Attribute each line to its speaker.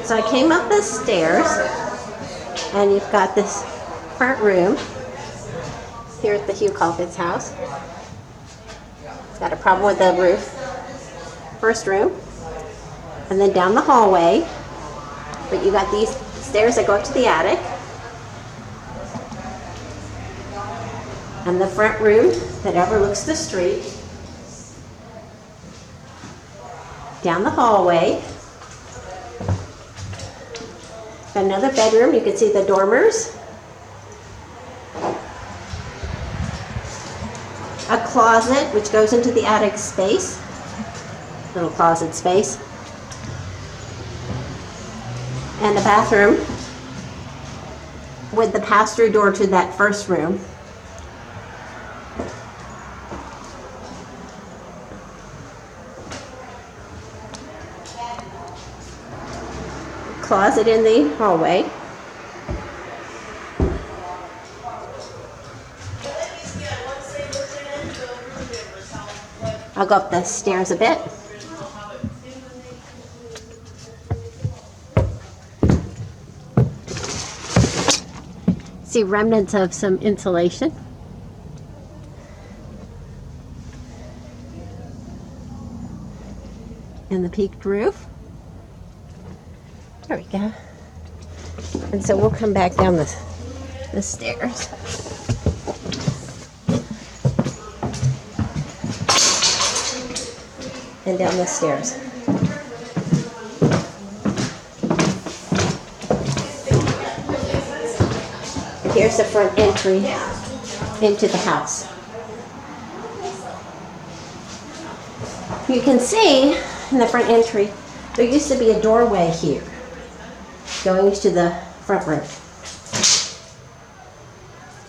Speaker 1: So I came up the stairs, and you've got this front room here at the Hugh Calkins house. It's got a problem with the roof. First room, and then down the hallway. But you got these stairs that go up to the attic, and the front room that overlooks the street. Down the hallway. Got another bedroom. You can see the dormers. A closet which goes into the attic space. Little closet space. And a bathroom with the pass-through door to that first room. Closet in the hallway. I'll go up the stairs a bit. See remnants of some insulation. And the peaked roof. There we go. And so we'll come back down the stairs. And down the stairs. And here's the front entry into the house. You can see in the front entry, there used to be a doorway here going to the front room.